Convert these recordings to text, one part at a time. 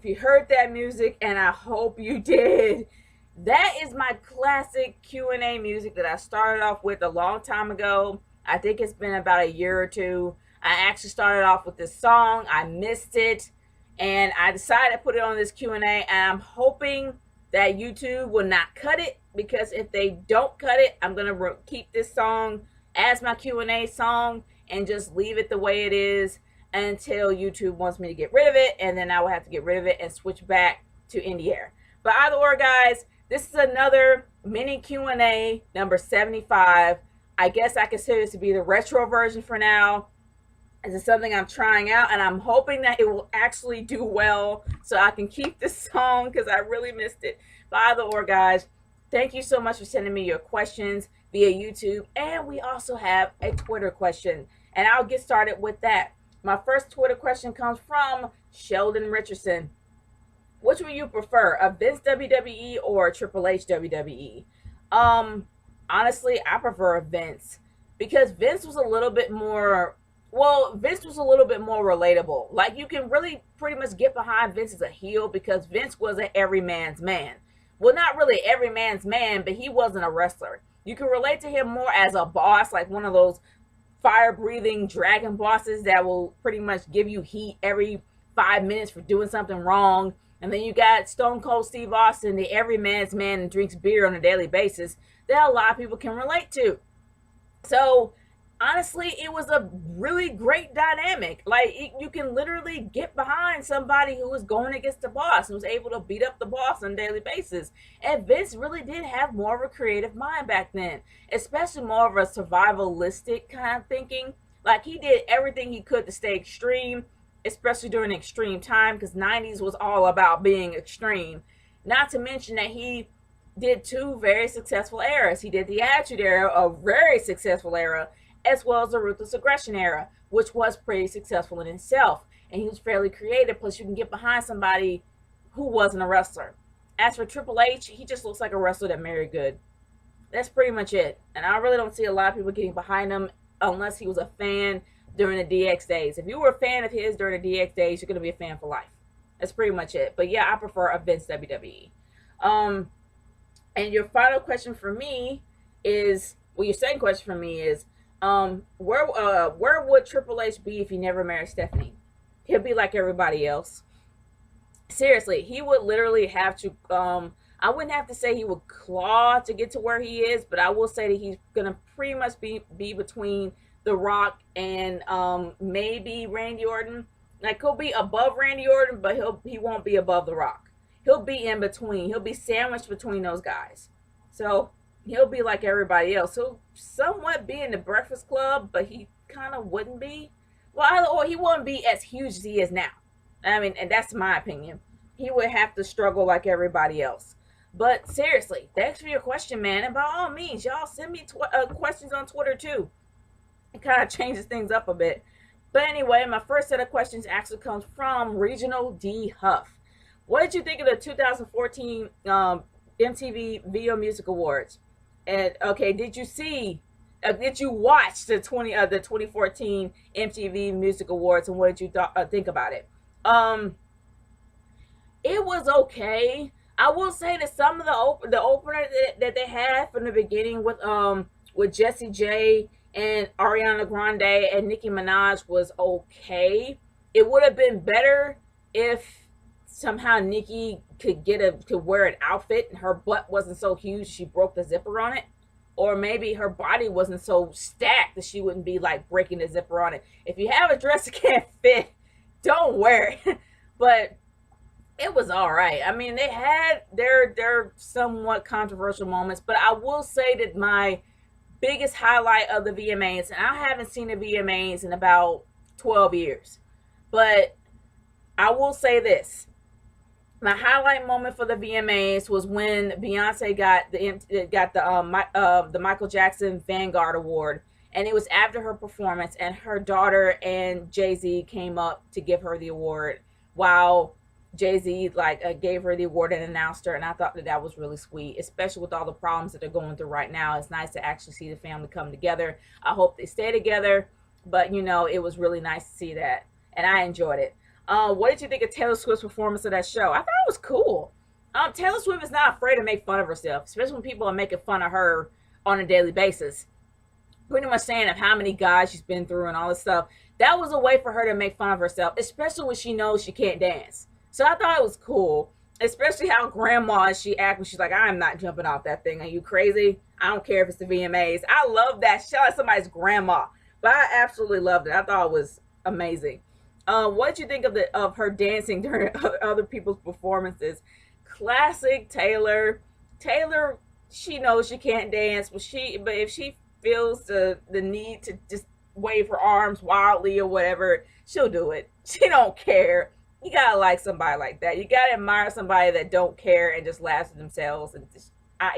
if you heard that music, and I hope you did, that is my classic Q&A music that I started off with a long time ago. I think it's been about a year or two. I actually started off with this song. I missed it, and I decided to put it on this Q&A, and I'm hoping that YouTube will not cut it, because if they don't cut it, I'm going to keep this song as my Q&A song and just leave it the way it is until YouTube wants me to get rid of it, and then I will have to get rid of it and switch back to Indie Air. But either or, guys, this is another mini Q&A number 75. I guess I consider this to be the retro version for now. This is something I'm trying out, and I'm hoping that it will actually do well so I can keep this song, because I really missed it. But either or, guys, thank you so much for sending me your questions via YouTube, and we also have a Twitter question, and I'll get started with that. My first Twitter question comes from Sheldon Richardson. Which would you prefer, a Vince WWE or a Triple H WWE? Honestly, I prefer a Vince, because Vince was a little bit more, Vince was a little bit more relatable. Like, you can really pretty much get behind Vince as a heel, because Vince was an every man's man. Well, not really every man's man, but he wasn't a wrestler. You can relate to him more as a boss, like one of those fire-breathing dragon bosses that will pretty much give you heat every 5 minutes for doing something wrong. And then you got Stone Cold Steve Austin, the every man's man, and drinks beer on a daily basis, that a lot of people can relate to. So honestly, it was a really great dynamic. Like, you can literally get behind somebody who was going against the boss and was able to beat up the boss on a daily basis. And Vince really did have more of a creative mind back then, especially more of a survivalistic kind of thinking. Like, he did everything he could to stay extreme, especially during extreme time, because 90s was all about being extreme. Not to mention that he did two very successful eras. He did the Attitude Era, a very successful era, as well as the Ruthless Aggression Era, which was pretty successful in itself. And he was fairly creative, plus you can get behind somebody who wasn't a wrestler. As for Triple H, he just looks like a wrestler that married good. That's pretty much it. And I really don't see a lot of people getting behind him unless he was a fan during the DX days. If you were a fan of his during the DX days, you're going to be a fan for life. That's pretty much it. But yeah, I prefer a Vince WWE. And your final question for me is, your second question for me is, where would Triple H be if he never married Stephanie? He'll be like everybody else. Seriously, he would literally have to, I wouldn't have to say he would claw to get to where he is, but I will say that he's gonna pretty much be between The Rock and maybe Randy Orton. Like, he'll be above Randy Orton, but he won't be above The Rock. He'll be in between. He'll be sandwiched between those guys. So he'll be like everybody else. He'll somewhat be in the Breakfast Club, but he kind of wouldn't be. Well, or he wouldn't be as huge as he is now. I mean, and that's my opinion. He would have to struggle like everybody else. But seriously, thanks for your question, man. And by all means, y'all send me questions on Twitter too. It kind of changes things up a bit. But anyway, my first set of questions actually comes from Regional D Huff. What did you think of the 2014 MTV Video Music Awards? And okay, did you watch the 2014 MTV Music Awards, and what did you think about it? It was okay. I will say that some of the opener that they had from the beginning with Jessie J and Ariana Grande and Nicki Minaj was okay. It would have been better if somehow Nicki could wear an outfit and her butt wasn't so huge she broke the zipper on it. Or maybe her body wasn't so stacked that she wouldn't be like breaking the zipper on it. If you have a dress that can't fit, don't wear it. But it was all right. I mean, they had their somewhat controversial moments, but I will say that my biggest highlight of the VMAs, and I haven't seen the VMAs in about 12 years, but I will say this. My highlight moment for the VMAs was when Beyonce got the Michael Jackson Vanguard Award, and it was after her performance, and her daughter and Jay-Z came up to give her the award, while Jay-Z gave her the award and announced her, and I thought that was really sweet, especially with all the problems that they're going through right now. It's nice to actually see the family come together. I hope they stay together, but it was really nice to see that, and I enjoyed it. What did you think of Taylor Swift's performance of that show? I thought it was cool. Taylor Swift is not afraid to make fun of herself, especially when people are making fun of her on a daily basis. Pretty much saying of how many guys she's been through and all this stuff. That was a way for her to make fun of herself, especially when she knows she can't dance. So I thought it was cool, especially how grandma she acted when she's like, I'm not jumping off that thing. Are you crazy? I don't care if it's the VMAs. I love that. Shout out somebody's grandma. But I absolutely loved it. I thought it was amazing. What did you think of her dancing during other people's performances? Classic Taylor. Taylor, she knows she can't dance, but if she feels the need to just wave her arms wildly or whatever, she'll do it. She don't care. You gotta like somebody like that. You gotta admire somebody that don't care and just laughs at themselves, and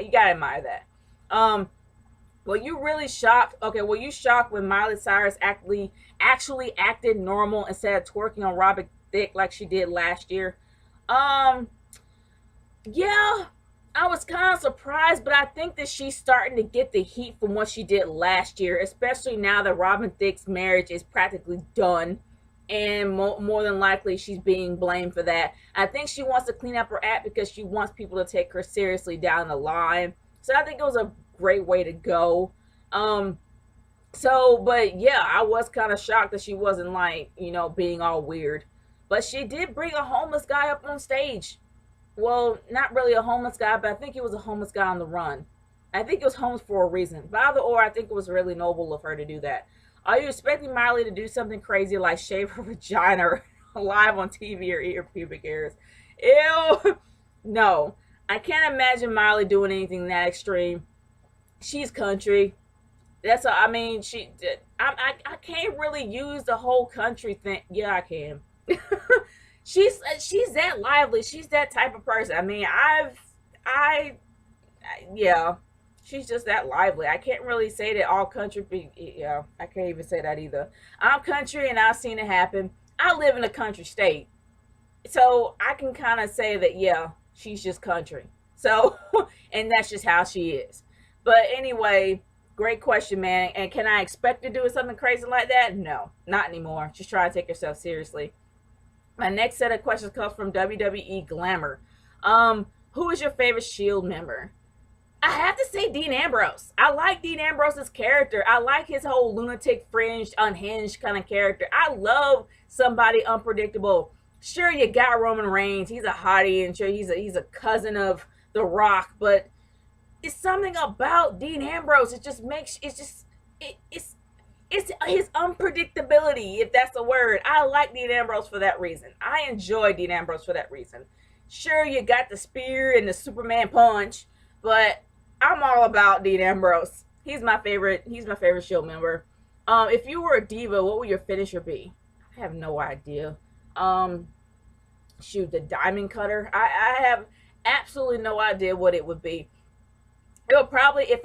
you gotta admire that. Were you really shocked? Okay, were you shocked when Miley Cyrus actually acted normal instead of twerking on Robin Thicke like she did last year? Um, yeah, I was kind of surprised, but I think that she's starting to get the heat from what she did last year, especially now that Robin Thicke's marriage is practically done. And more than likely, she's being blamed for that. I think she wants to clean up her act because she wants people to take her seriously down the line. So I think it was a great way to go. Um, but yeah, I was kind of shocked that she wasn't like, being all weird. But she did bring a homeless guy up on stage. Well, not really a homeless guy, but I think he was a homeless guy on the run. I think he was homeless for a reason. But either or, I think it was really noble of her to do that. Are you expecting Miley to do something crazy like shave her vagina live on TV or eat her pubic hairs? Ew. No. I can't imagine Miley doing anything that extreme. She's country. I mean, I can't really use the whole country thing. Yeah, I can. She's that lively. She's that type of person. I mean, I yeah, she's just that lively. I can't really say that all country yeah, I can't even say that either. I'm country and I've seen it happen. I live in a country state. So I can kind of say that yeah, she's just country. So and that's just how she is. But anyway, great question, man. And can I expect to do something crazy like that? No, not anymore. Just try to take yourself seriously. My next set of questions comes from WWE Glamour. Who is your favorite Shield member? I have to say Dean Ambrose. I like Dean Ambrose's character. I like his whole lunatic, fringed, unhinged kind of character. I love somebody unpredictable. Sure, you got Roman Reigns. He's a hottie, and sure he's a cousin of The Rock, but it's something about Dean Ambrose. It just makes it's his unpredictability, if that's a word. I like Dean Ambrose for that reason. I enjoy Dean Ambrose for that reason. Sure, you got the spear and the Superman punch, but I'm all about Dean Ambrose. He's my favorite. He's my favorite Shield member. If you were a diva, what would your finisher be? I have no idea. Um, Shoot, the diamond cutter. I have absolutely no idea what it would be. It'll probably, if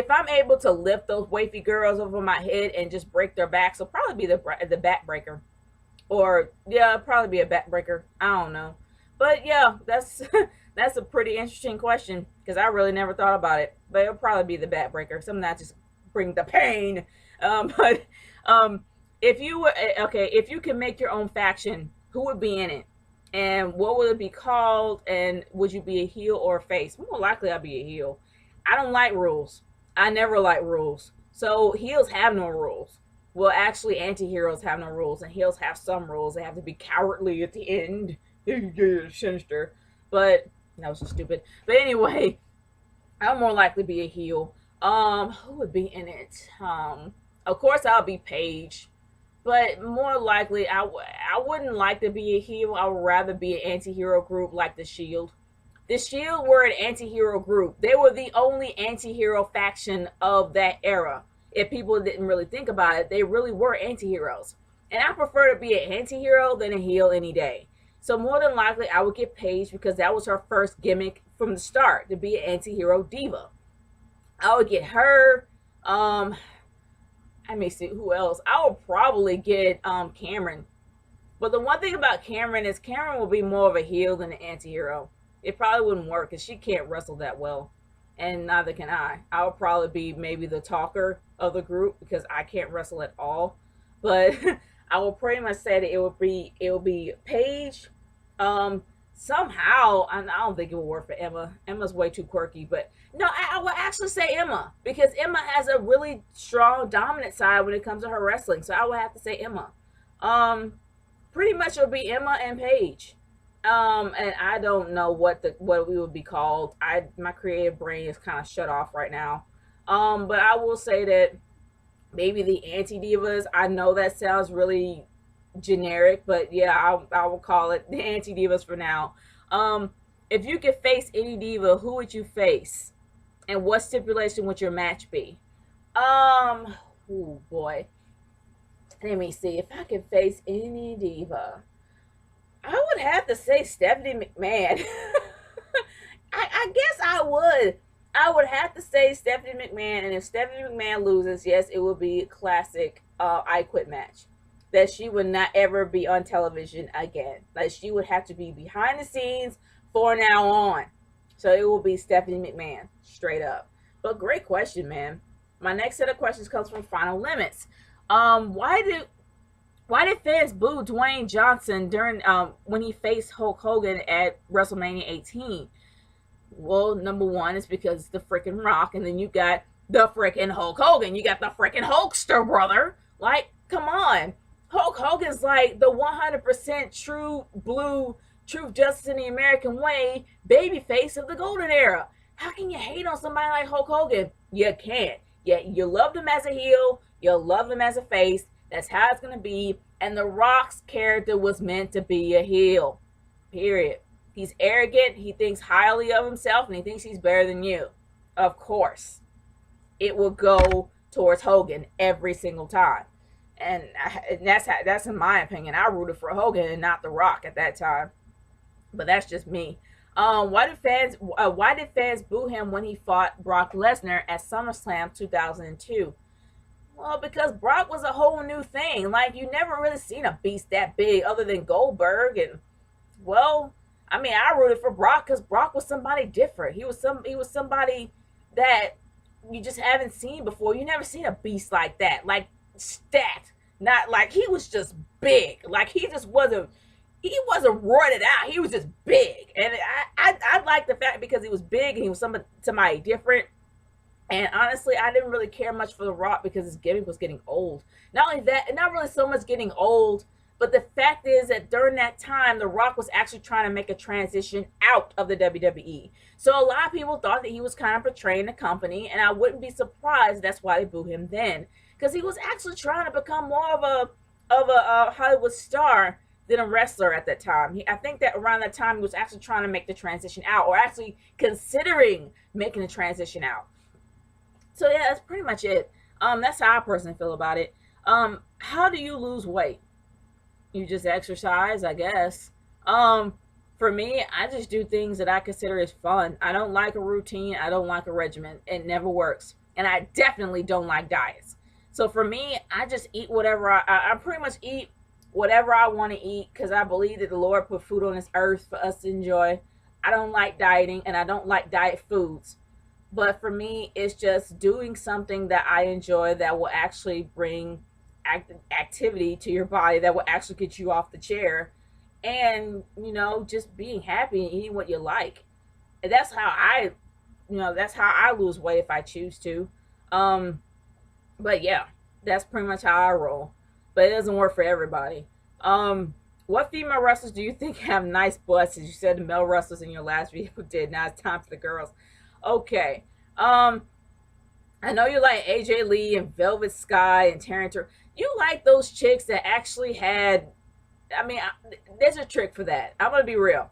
I'm able to lift those wafy girls over my head and just break their backs, it'll probably be the back breaker, or yeah, it'll probably be a back breaker. I don't know, but yeah, that's that's a pretty interesting question because I really never thought about it. But it'll probably be the back breaker, something that just bring the pain. But if you were okay, if you could make your own faction, who would be in it? And what would it be called? And would you be a heel or a face? More likely, I'd be a heel. I don't like rules. I never like rules. So heels have no rules. Well, actually, anti-heroes have no rules, and heels have some rules. They have to be cowardly at the end. Sinister. But that was so stupid. But anyway, I'll more likely be a heel. Who would be in it? Of course, I'll be Paige. But more likely, I wouldn't like to be a heel. I would rather be an anti-hero group like the Shield. The Shield were an anti-hero group. They were the only anti-hero faction of that era. If people didn't really think about it, they really were anti-heroes. And I prefer to be an anti-hero than a heel any day. So more than likely, I would get Paige because that was her first gimmick from the start, to be an anti-hero diva. I would get her. Let me see who else. I would probably get Cameron. But the one thing about Cameron is Cameron will be more of a heel than an anti-hero. It probably wouldn't work because she can't wrestle that well. And neither can I. I would probably be maybe the talker of the group because I can't wrestle at all. But I will pretty much say that it will be Paige. Um, Somehow I don't think it will work for Emma. Emma's way too quirky, but no, I will actually say Emma because Emma has a really strong dominant side when it comes to her wrestling. So I would have to say Emma. Um, Pretty much it'll be Emma and Paige. And I don't know what we would be called. I My creative brain is kind of shut off right now. But I will say that maybe the anti divas. I know that sounds really generic, but yeah, I will call it the anti divas for now. Um, if you could face any diva, who would you face, and what stipulation would your match be? Um, oh boy, let me see. If I could face any diva, I would have to say Stephanie McMahon. I guess I would. I would have to say Stephanie McMahon, and if Stephanie McMahon loses, yes, it will be a classic I Quit match. That she would not ever be on television again. Like she would have to be behind the scenes for now on. So it will be Stephanie McMahon, straight up. But great question, man. My next set of questions comes from Final Limits. Um, why do why did fans boo Dwayne Johnson during when he faced Hulk Hogan at WrestleMania 18? Well, number one is because it's the freaking Rock, and then you got the freaking Hulk Hogan. You got the freaking Hulkster brother. Like, come on. Hulk Hogan's like the 100% true blue, truth, justice in the American way babyface of the golden era. How can you hate on somebody like Hulk Hogan? You can't. Yeah, you loved him as a heel, you love him as a face. That's how it's gonna be. And The Rock's character was meant to be a heel. Period. He's arrogant, he thinks highly of himself, and he thinks he's better than you. Of course. It will go towards Hogan every single time. And that's in my opinion. I rooted for Hogan and not The Rock at that time. But that's just me. Why did fans boo him when he fought Brock Lesnar at SummerSlam 2002? Well, because Brock was a whole new thing. Like you never really seen a beast that big other than Goldberg, and well, I mean, I rooted for Brock because Brock was somebody different. He was somebody that you just haven't seen before. You never seen a beast like that, like stacked. Not like he was just big. Like he wasn't roided out. He was just big, and I like the fact because he was big and he was somebody different. And honestly, I didn't really care much for The Rock because his gimmick was getting old. Not only that, not really so much getting old, but the fact is that during that time, The Rock was actually trying to make a transition out of the WWE. So a lot of people thought that he was kind of betraying the company, and I wouldn't be surprised that's why they booed him then, because he was actually trying to become more of a Hollywood star than a wrestler at that time. I think that around that time he was actually trying to make the transition out, or actually considering making the transition out. So yeah, that's pretty much it. That's how I personally feel about it. How do you lose weight? You just exercise, I guess. For me, I just do things that I consider as fun. I don't like a routine. I don't like a regimen. It never works. And I definitely don't like diets. So for me, I just eat whatever I pretty much eat whatever I want to eat because I believe that the Lord put food on this earth for us to enjoy. I don't like dieting and I don't like diet foods. But for me, it's just doing something that I enjoy that will actually bring activity to your body, that will actually get you off the chair, and just being happy and eating what you like. And that's how I lose weight if I choose to. Um, but yeah, that's pretty much how I roll. But it doesn't work for everybody. What female wrestlers do you think have nice butts? As you said, the male wrestlers in your last video did. Now it's time for the girls. Okay. I know you like AJ Lee and Velvet Sky and Taryn. You like those chicks that actually had. I mean, there's a trick for that. I'm gonna be real.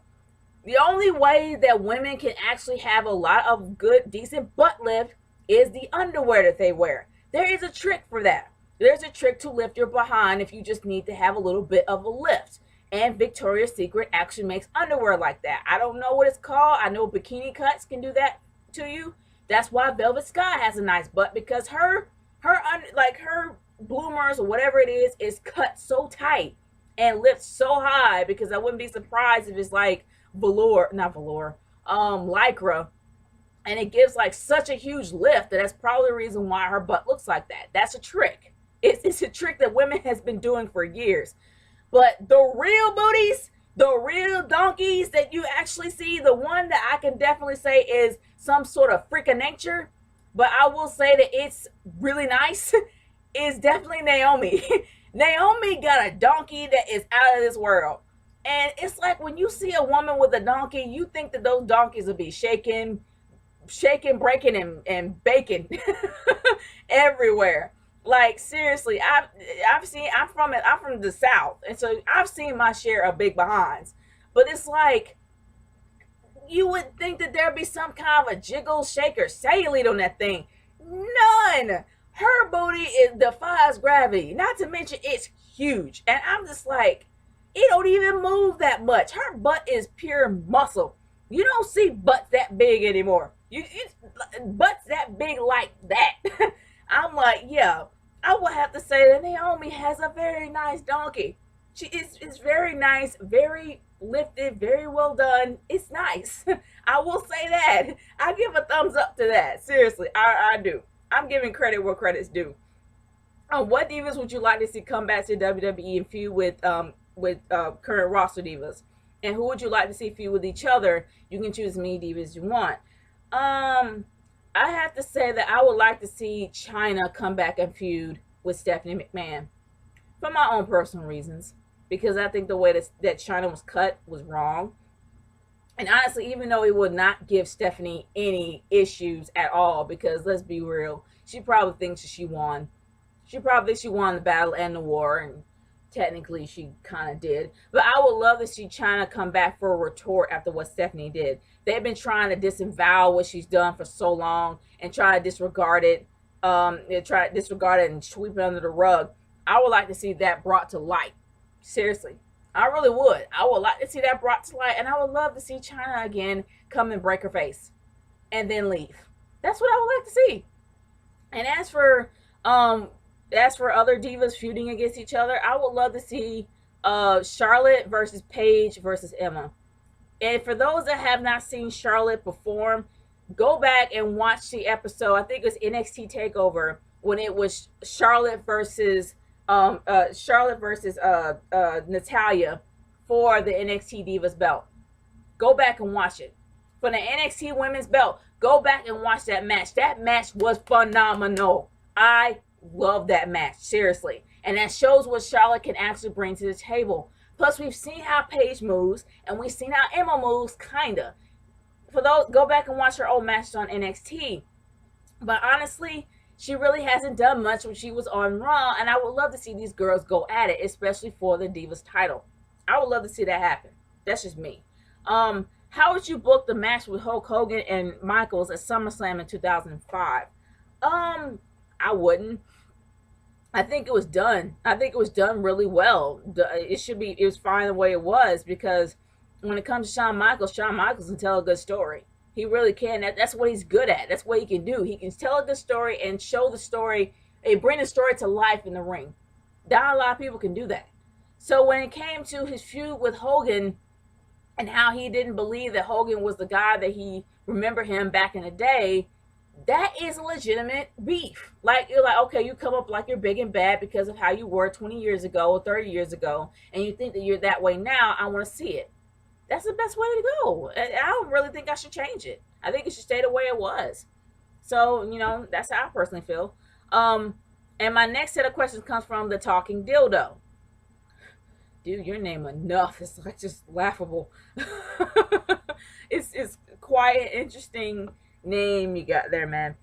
The only way that women can actually have a lot of good, decent butt lift is the underwear that they wear. There is a trick for that. There's a trick to lift your behind if you just need to have a little bit of a lift. And Victoria's Secret actually makes underwear like that. I don't know what it's called. I know Bikini Cuts can do that to you. That's why Velvet Sky has a nice butt, because her bloomers or whatever it is cut so tight and lifts so high, because I wouldn't be surprised if it's like lycra, and it gives like such a huge lift that's probably the reason why her butt looks like that. That's a trick. It's a trick that women has been doing for years. But the real booties, the real donkeys that you actually see, the one that I can definitely say is some sort of freak of nature, but I will say that it's really nice, is definitely Naomi. Naomi got a donkey that is out of this world. And it's like when you see a woman with a donkey, you think that those donkeys will be shaking, breaking, and baking everywhere. Like seriously, I've seen. I'm from the South, and so I've seen my share of big behinds. But it's like you would think that there'd be some kind of a jiggle, shake, or cellulite on that thing. None. Her booty defies gravity. Not to mention it's huge, and I'm just like, it don't even move that much. Her butt is pure muscle. You don't see butts that big anymore. It's butts that big like that. I'm like, yeah, I would have to say that Naomi has a very nice donkey. She is very nice, very lifted, very well done. It's nice. I will say that. I give a thumbs up to that. Seriously, I do. I'm giving credit where credit's due. What divas would you like to see come back to WWE and feud with current roster divas? And who would you like to see feud with each other? You can choose as many divas you want. I have to say that I would like to see Chyna come back and feud with Stephanie McMahon for my own personal reasons, because I think the way that Chyna was cut was wrong. And honestly, even though it would not give Stephanie any issues at all, because let's be real, she probably thinks she won. She probably thinks she won the battle and the war, and technically she kind of did. But I would love to see Chyna come back for a retort after what Stephanie did. They've been trying to disavow what she's done for so long and try to disregard it. And sweep it under the rug. I would like to see that brought to light. Seriously, I really would. I would like to see that brought to light, and I would love to see Chyna again come and break her face and then leave. That's what I would like to see. And as for other divas feuding against each other, I would love to see Charlotte versus Paige versus Emma. And for those that have not seen Charlotte perform, go back and watch the episode. I think it was NXT Takeover when it was Charlotte versus Natalya for the NXT Divas belt. Go back and watch it. For the NXT Women's belt, go back and watch that match. That match was phenomenal. I love that match, seriously. And that shows what Charlotte can actually bring to the table. Plus, we've seen how Paige moves, and we've seen how Emma moves, kinda. For those, go back and watch her old matches on NXT. But honestly, she really hasn't done much when she was on Raw, and I would love to see these girls go at it, especially for the Divas title. I would love to see that happen. That's just me. How would you book the match with Hulk Hogan and Michaels at SummerSlam in 2005? I wouldn't. I think it was done. I think it was done really well. It was fine the way it was, because when it comes to Shawn Michaels can tell a good story. He really can. That's what he's good at. That's what he can do. He can tell a good story and show the story and bring the story to life in the ring. Not a lot of people can do that. So when it came to his feud with Hogan and how he didn't believe that Hogan was the guy that he remembered him back in the day, that is a legitimate beef. Like, you're like, okay, you come up like you're big and bad because of how you were 20 years ago or 30 years ago, and you think that you're that way now. I want to see it. That's the best way to go. I don't really think I should change it. I think it should stay the way it was. So, that's how I personally feel. And my next set of questions comes from the Talking Dildo. Dude, your name enough. It's like just laughable. It's quite an interesting name you got there, man.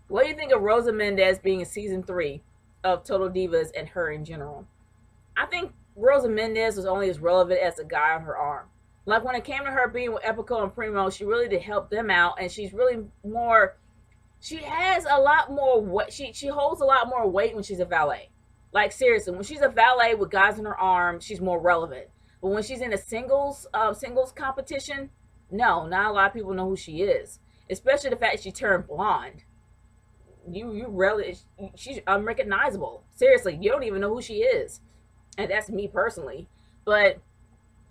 What do you think of Rosa Mendez being in season 3 of Total Divas and her in general? I think Rosa Mendez was only as relevant as the guy on her arm. Like, when it came to her being with Epico and Primo, she really did help them out, and she's really more. She has a lot more weight. She holds a lot more weight when she's a valet. Like, seriously, when she's a valet with guys on her arm, she's more relevant. But when she's in a singles competition, no, not a lot of people know who she is. Especially the fact that she turned blonde. She's unrecognizable. Seriously, you don't even know who she is. And that's me personally. But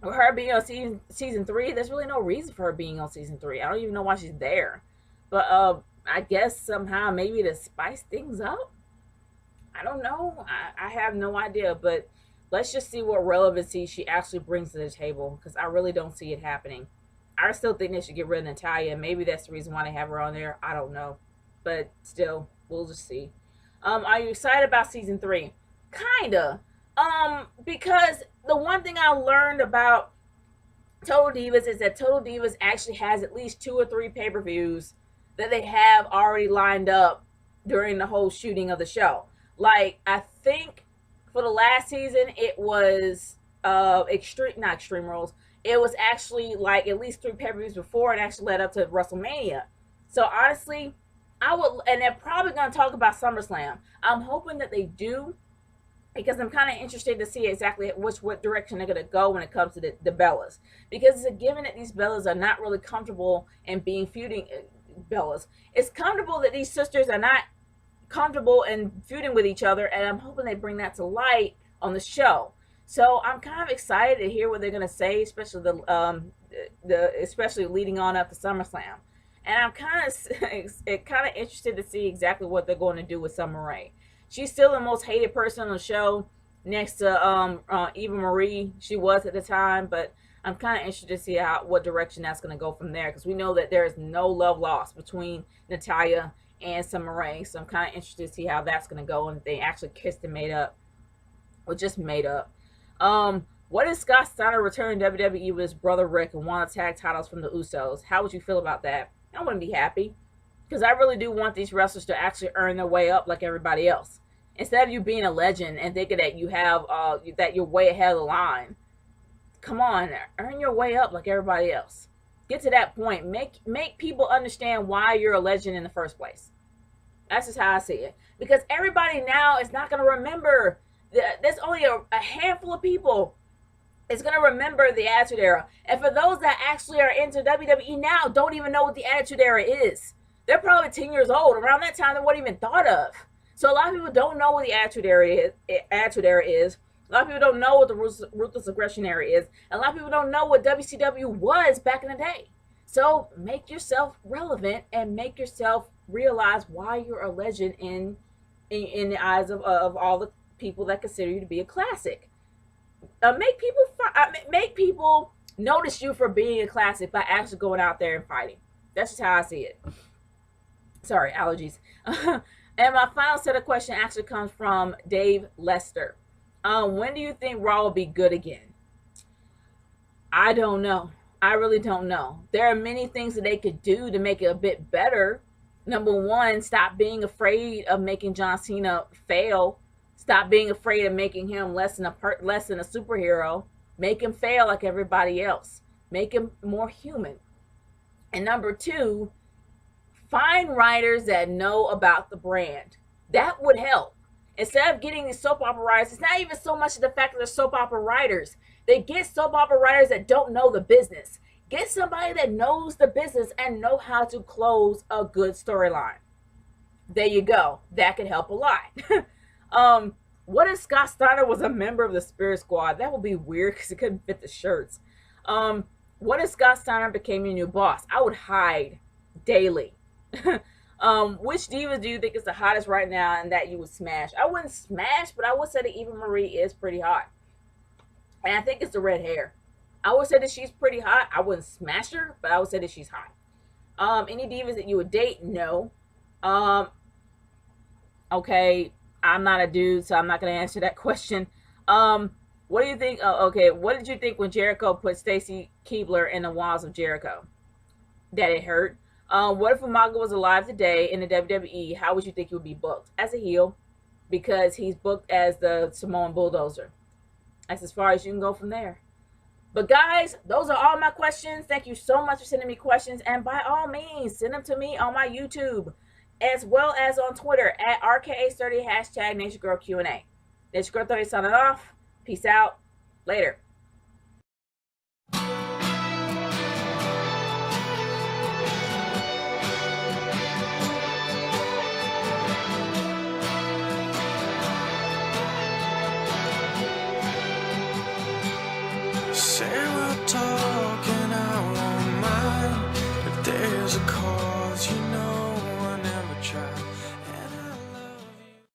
with her being on season 3, there's really no reason for her being on season 3. I don't even know why she's there. But I guess somehow maybe to spice things up. I don't know. I have no idea, but let's just see what relevancy she actually brings to the table because I really don't see it happening. I still think they should get rid of Natalia. Maybe that's the reason why they have her on there. I don't know, but still, we'll just see. Are you excited about season 3? Kinda. Because the one thing I learned about Total Divas is that Total Divas actually has at least 2 or 3 pay-per-views that they have already lined up during the whole shooting of the show. Like, I think for the last season it was not Extreme Rules. It was actually like at least 3 pay-per-views before it actually led up to WrestleMania. So honestly, and they're probably going to talk about SummerSlam. I'm hoping that they do, because I'm kind of interested to see exactly what direction they're going to go when it comes to the Bellas. Because it's a given that these Bellas are not really comfortable in being feuding Bellas. It's comfortable that these sisters are not comfortable in feuding with each other, and I'm hoping they bring that to light on the show. So I'm kind of excited to hear what they're going to say, especially especially leading on up to SummerSlam. And I'm kind of interested to see exactly what they're going to do with Summer Rae. She's still the most hated person on the show, next to Eva Marie. She was at the time, but I'm kind of interested to see what direction that's going to go from there, because we know that there is no love lost between Natalya and Summer Rae. So I'm kind of interested to see how that's going to go, and if they actually kissed and made up, or just made up. What if Scott Steiner returned to WWE with his brother Rick and won the tag titles from the Usos? How would you feel about that? I wouldn't be happy, because I really do want these wrestlers to actually earn their way up like everybody else. Instead of you being a legend and thinking that you have that you're way ahead of the line, come on, earn your way up like everybody else. Get to that point. Make people understand why you're a legend in the first place. That's just how I see it. Because everybody now is not going to remember. There's only a handful of people is going to remember the Attitude Era. And for those that actually are into WWE now, don't even know what the Attitude Era is. They're probably 10 years old. Around that time, they weren't even thought of. So a lot of people don't know what the Attitude Era is. A lot of people don't know what the Ruthless Aggression Era is. And a lot of people don't know what WCW was back in the day. So make yourself relevant and make yourself realize why you're a legend in the eyes of all the people that consider you to be a classic. Make people notice you for being a classic by actually going out there and fighting. That's just how I see it. Sorry, allergies. And my final set of questions actually comes from Dave Lester. When do you think Raw will be good again? I don't know. I really don't know. There are many things that they could do to make it a bit better. Number one, stop being afraid of making John Cena fail. Stop being afraid of making him less than a superhero. Make him fail like everybody else. Make him more human. And number two, find writers that know about the brand. That would help. Instead of getting these soap opera writers, it's not even so much of the fact that they're soap opera writers. They get soap opera writers that don't know the business. Get somebody that knows the business and know how to close a good storyline. There you go. That could help a lot. What if Scott Steiner was a member of the Spirit Squad? That would be weird because it couldn't fit the shirts. What if Scott Steiner became your new boss? I would hide daily. Which diva do you think is the hottest right now and that you would smash? I wouldn't smash, but I would say that Eva Marie is pretty hot. And I think it's the red hair. I would say that she's pretty hot. I wouldn't smash her, but I would say that she's hot. Any divas that you would date? No. Okay, I'm not a dude, so I'm not going to answer that question. What do you think? Okay, what did you think when Jericho put Stacy Keibler in the walls of Jericho? That it hurt. What if Umaga was alive today in the WWE? How would you think he would be booked? As a heel, because he's booked as the Samoan Bulldozer. That's as far as you can go from there. But guys, those are all my questions. Thank you so much for sending me questions. And by all means, send them to me on my YouTube, as well as on Twitter at RKA30 hashtag NatureGirlQ&A. NatureGirl30 signing off. Peace out. Later. Say we're talking, I won't mind, but there's a